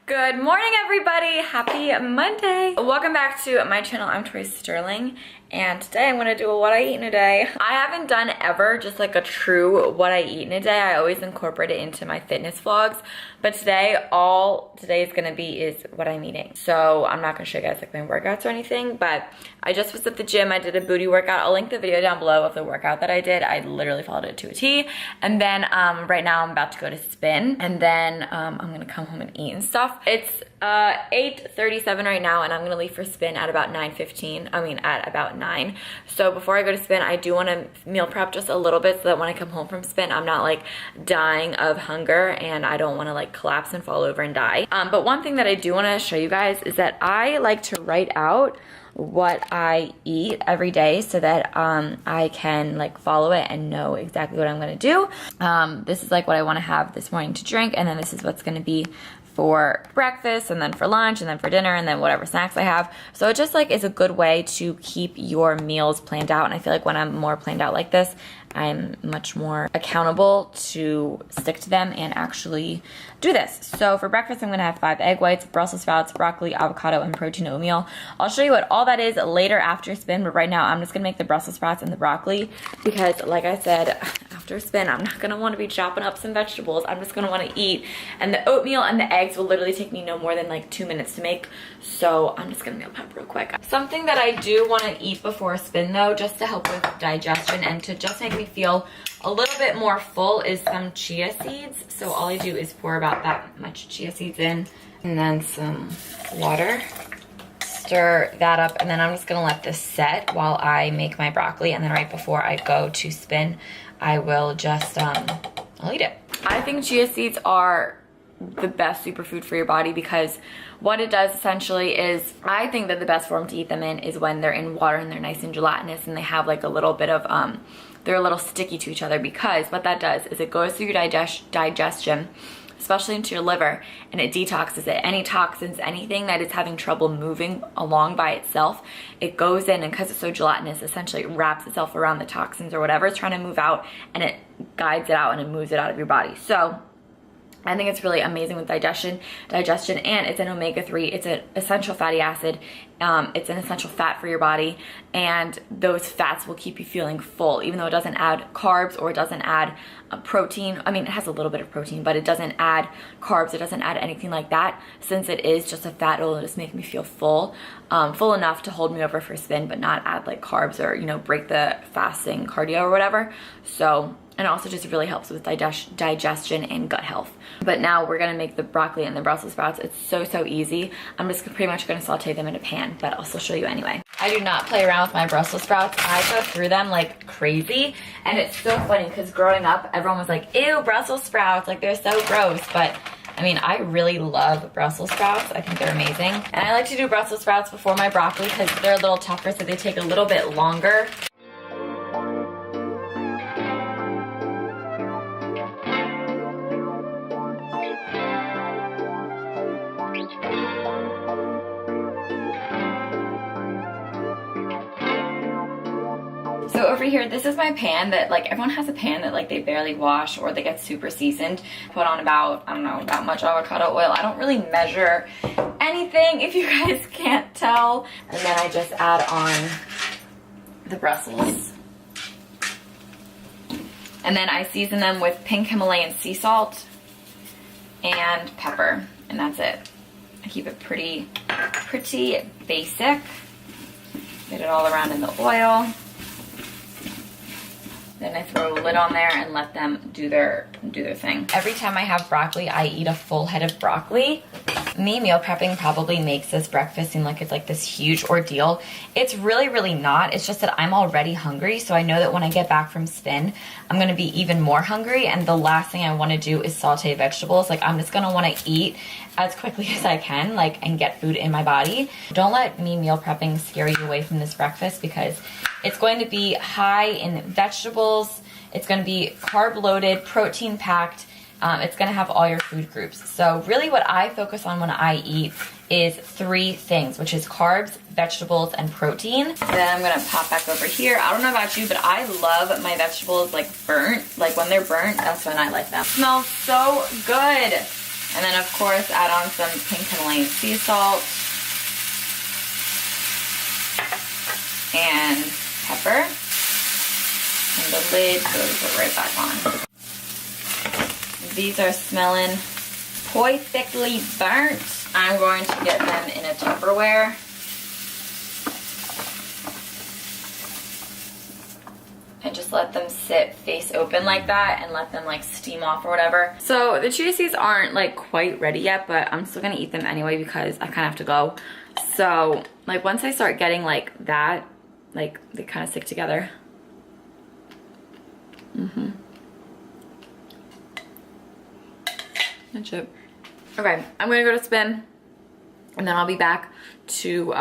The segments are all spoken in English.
Good morning, everybody. Happy Monday. Welcome back to my channel. I'm Tori Sterling, and today I'm gonna do a what I eat in a day. I haven't done ever just like a true what I eat in a day. I always incorporate it into my fitness vlogs, but today, all today is gonna be is what I'm eating. So I'm not gonna show you guys like my workouts or anything, but I just was at the gym. I did a booty workout. I'll link the video down below of the workout that I did. I literally followed it to a T. And then right now I'm about to go to spin, and then I'm gonna come home and eat and stuff. It's 8:37 right now, and I'm gonna leave for spin at about 9:15. I mean, at about 9. So before I go to spin, I do want to meal prep just a little bit so that when I come home from spin, I'm not like dying of hunger, and I don't want to like collapse and fall over and die. But one thing that I do want to show you guys is that I like to write out what I eat every day so that I can like follow it and know exactly what I'm gonna do. This is like what I want to have this morning to drink, and then this is what's gonna be for breakfast, and then for lunch, and then for dinner, and then whatever snacks I have. So it just like is a good way to keep your meals planned out, and I feel like when I'm more planned out like this, I'm much more accountable to stick to them and actually do this. So for breakfast, I'm gonna have 5 egg whites, Brussels sprouts, broccoli, avocado, and protein oatmeal. I'll show you what all that is later after spin, but right now I'm just gonna make the Brussels sprouts and the broccoli because like I said, after spin, I'm not gonna wanna be chopping up some vegetables. I'm just gonna wanna eat. And the oatmeal and the eggs will literally take me no more than like 2 minutes to make. So I'm just gonna meal prep real quick. Something that I do wanna eat before spin though, just to help with digestion and to just make me feel a little bit more full, is some chia seeds. So all I do is pour about that much chia seeds in, and then some water. Stir that up, and then I'm just gonna let this set while I make my broccoli, and then right before I go to spin, I will just, I'll eat it. I think chia seeds are the best superfood for your body because what it does essentially is, I think that the best form to eat them in is when they're in water and they're nice and gelatinous and they have like a little bit of, they're a little sticky to each other, because what that does is it goes through your digestion, especially into your liver, and it detoxes it. Any toxins, anything that is having trouble moving along by itself, it goes in, and because it's so gelatinous, essentially it wraps itself around the toxins or whatever it's trying to move out, and it guides it out and it moves it out of your body. So I think it's really amazing with digestion, and it's an omega-3. It's an essential fatty acid. It's an essential fat for your body, and those fats will keep you feeling full, even though it doesn't add carbs or it doesn't add protein. I mean, it has a little bit of protein, but it doesn't add carbs. It doesn't add anything like that. Since it is just a fat, it'll just make me feel full, full enough to hold me over for a spin, but not add like carbs or, you know, break the fasting cardio or whatever. So, and also just really helps with digestion and gut health. But now we're gonna make the broccoli and the Brussels sprouts. It's so easy. I'm just pretty much gonna saute them in a pan, but I'll still show you anyway. I do not play around with my Brussels sprouts. I go through them like crazy, and it's so funny because growing up, everyone was like, ew, Brussels sprouts, like they're so gross, but I mean, I really love Brussels sprouts. I think they're amazing. And I like to do Brussels sprouts before my broccoli because they're a little tougher, so they take a little bit longer. So over here, this is my pan that like everyone has a pan that like they barely wash or they get super seasoned. Put on about, I don't know, that much avocado oil. I don't really measure anything if you guys can't tell. And then I just add on the Brussels. And then I season them with pink Himalayan sea salt and pepper, and that's it. I keep it pretty basic. Get it all around in the oil. Then I throw a lid on there and let them do their thing. Every time I have broccoli, I eat a full head of broccoli. Me meal prepping probably makes this breakfast seem like it's like this huge ordeal. It's really not. It's just that I'm already hungry, so I know that when I get back from spin, I'm gonna be even more hungry, and the last thing I wanna do is saute vegetables. Like, I'm just gonna wanna eat as quickly as I can, like, and get food in my body. Don't let me meal prepping scare you away from this breakfast, because it's going to be high in vegetables, it's going to be carb loaded, protein packed, it's going to have all your food groups. So really what I focus on when I eat is 3 things, which is carbs, vegetables, and protein. Then I'm going to pop back over here. I don't know about you, but I love my vegetables like burnt. Like when they're burnt, that's when I like them. Smells so good. And then of course add on some pink Himalayan sea salt and pepper. And the lid goes right back on. These are smelling perfectly burnt. I'm going to get them in a Tupperware. And just let them sit face open like that and let them like steam off or whatever. So the chia seeds aren't like quite ready yet, but I'm still gonna eat them anyway because I kind of have to go. So like once I start getting like that, like they kind of stick together. That's it. Okay, I'm gonna go to spin and then I'll be back to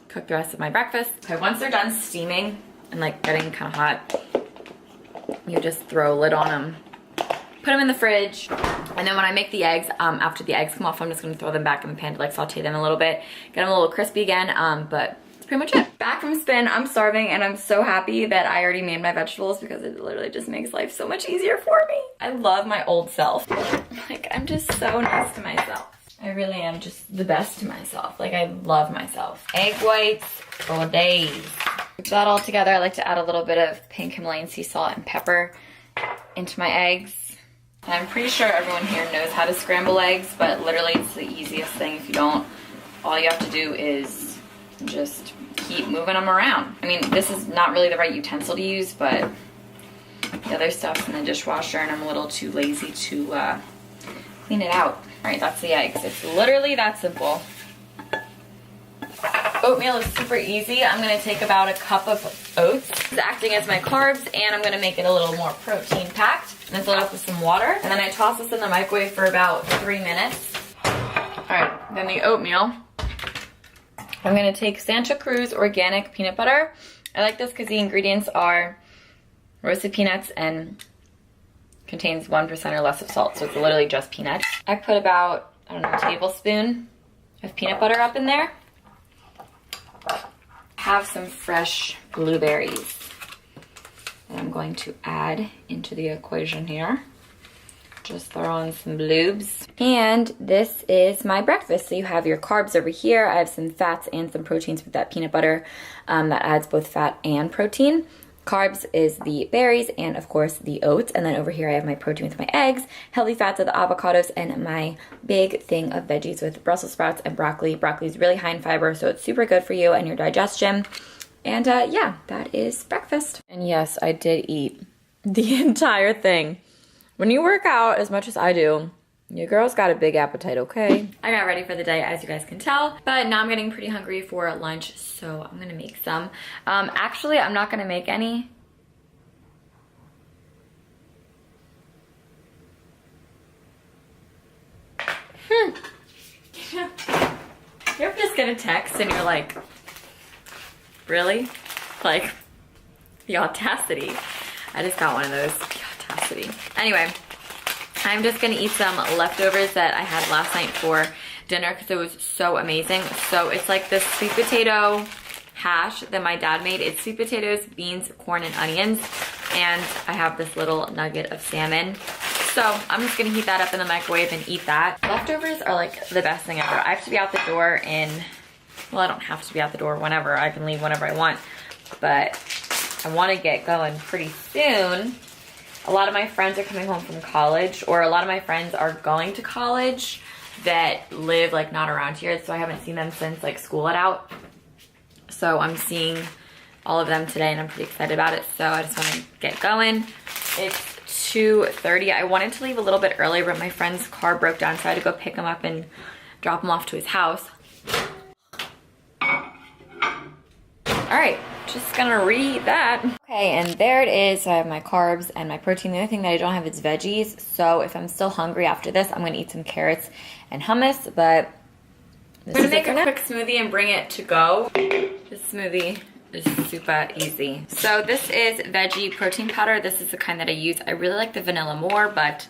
cook the rest of my breakfast. Okay, once they're done steaming and like getting kind of hot, you just throw a lid on them, put them in the fridge, and then when I make the eggs, after the eggs come off, I'm just gonna throw them back in the pan to like saute them a little bit, get them a little crispy again, but that's pretty much it. Back from spin, I'm starving and I'm so happy that I already made my vegetables because it literally just makes life so much easier for me. I love my old self. Like, I'm just so nice to myself. I really am just the best to myself. Like, I love myself. Egg whites for days. Mix that all together. I like to add a little bit of pink Himalayan sea salt and pepper into my eggs. And I'm pretty sure everyone here knows how to scramble eggs, but literally it's the easiest thing. If you don't, all you have to do is just keep moving them around. I mean, this is not really the right utensil to use, but the other stuff's in the dishwasher and I'm a little too lazy to clean it out. All right, that's the eggs. It's literally that simple. Oatmeal is super easy. I'm gonna take about a cup of oats. It's acting as my carbs, and I'm gonna make it a little more protein packed. And then fill it up with some water. And then I toss this in the microwave for about 3 minutes. All right, then the oatmeal. I'm gonna take Santa Cruz organic peanut butter. I like this because the ingredients are roasted peanuts and contains 1% or less of salt, so it's literally just peanuts. I put about, I don't know, a tablespoon of peanut butter up in there. Have some fresh blueberries that I'm going to add into the equation here. Just throw on some blues. And this is my breakfast. So you have your carbs over here. I have some fats and some proteins with that peanut butter that adds both fat and protein. Carbs is the berries and of course the oats. And then over here I have my protein with my eggs, healthy fats of the avocados, and my big thing of veggies with Brussels sprouts and broccoli. Broccoli is really high in fiber, so it's super good for you and your digestion. And yeah, that is breakfast. And yes, I did eat the entire thing. When you work out as much as I do, your girl's got a big appetite, okay? I got ready for the day, as you guys can tell, but now I'm getting pretty hungry for lunch, so I'm gonna make some. Actually, I'm not gonna make any. You ever just get a text and you're like, really? Like, the audacity. I just got one of those. The audacity. Anyway, I'm just gonna eat some leftovers that I had last night for dinner because it was so amazing. So it's like this sweet potato hash that my dad made. It's sweet potatoes, beans, corn, and onions. And I have this little nugget of salmon. So I'm just gonna heat that up in the microwave and eat that. Leftovers are like the best thing ever. I have to be out the door in, well, I don't have to be out the door whenever. I can leave whenever I want, but I wanna get going pretty soon. A lot of my friends are coming home from college, or a lot of my friends are going to college that live like not around here, so I haven't seen them since like school let out. So I'm seeing all of them today and I'm pretty excited about it, so I just wanna get going. It's 2:30. I wanted to leave a little bit earlier, but my friend's car broke down, so I had to go pick him up and drop him off to his house. All right, just gonna read that. Okay, and there it is. So I have my carbs and my protein. The only thing that I don't have is veggies. So if I'm still hungry after this, I'm gonna eat some carrots and hummus, but I'm gonna make a quick smoothie and bring it to go. This smoothie is super easy. So this is veggie protein powder. This is the kind that I use. I really like the vanilla more, but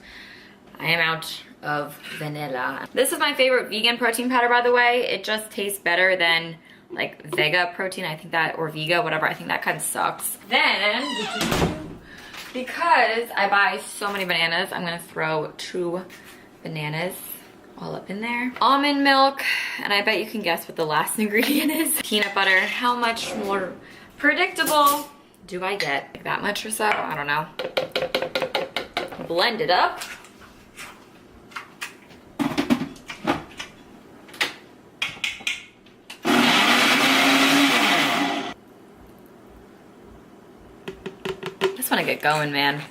I am out of vanilla. This is my favorite vegan protein powder, by the way. It just tastes better than like Vega protein, I think that, or Vega, whatever. I think that kind of sucks. Then, because I buy so many bananas, I'm gonna throw 2 bananas all up in there. Almond milk, and I bet you can guess what the last ingredient is. Peanut butter. How much more predictable do I get? Like that much or so? I don't know. Blend it up. I just want to get going, man.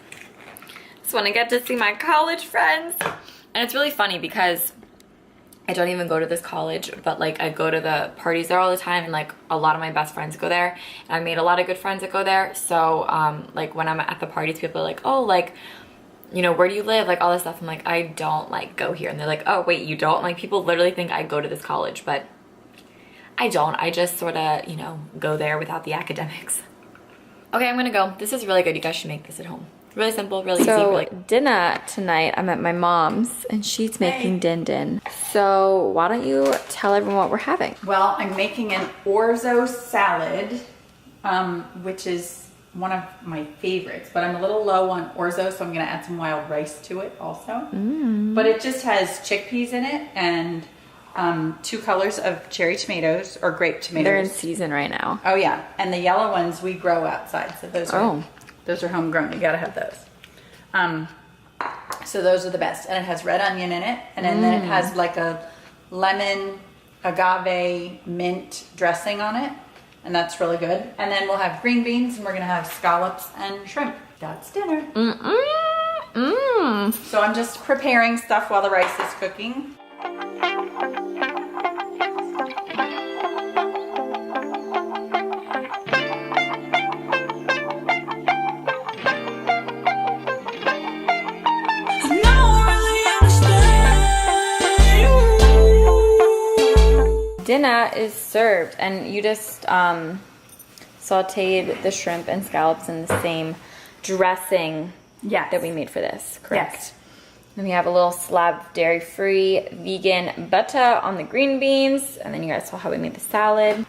Just want to get to see my college friends. And it's really funny because I don't even go to this college, but like I go to the parties there all the time, and like a lot of my best friends go there, and I made a lot of good friends that go there. So like when I'm at the parties, people are like, oh, like, you know, where do you live? Like all this stuff. I'm like, I don't like go here. And they're like, oh wait, you don't? Like people literally think I go to this college, but I don't. I just sort of, you know, go there without the academics. Okay, I'm gonna go. This is really good. You guys should make this at home. Really simple, really easy. So dinner tonight, I'm at my mom's and she's making din din. So why don't you tell everyone what we're having? Well, I'm making an orzo salad, which is one of my favorites, but I'm a little low on orzo, so I'm gonna add some wild rice to it also. But it just has chickpeas in it and 2 colors of cherry tomatoes or grape tomatoes. They're in season right now. Oh yeah, and the yellow ones we grow outside, so those are those are homegrown. You gotta have those. So those are the best, and it has red onion in it, and then it has like a lemon, agave, mint dressing on it, and that's really good. And then we'll have green beans, and we're gonna have scallops and shrimp. That's dinner. So I'm just preparing stuff while the rice is cooking. Dinner is served, and you just sauteed the shrimp and scallops in the same dressing that we made for this, correct? Yes. Then we have a little slab of dairy-free vegan butter on the green beans, and then you guys saw how we made the salad.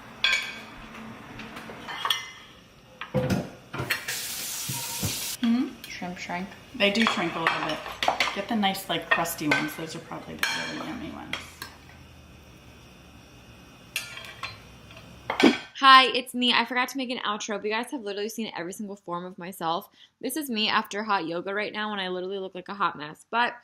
Shrimp shrink. They do shrink a little bit. Get the nice like crusty ones. Those are probably the really yummy ones. Hi, it's me. I forgot to make an outro, but you guys have literally seen every single form of myself. This is me after hot yoga right now, when I literally look like a hot mess. But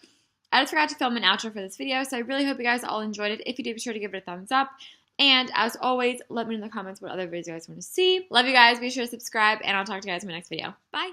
I just forgot to film an outro for this video, so I really hope you guys all enjoyed it. If you did, be sure to give it a thumbs up. And as always, let me know in the comments what other videos you guys want to see. Love you guys. Be sure to subscribe, and I'll talk to you guys in my next video. Bye.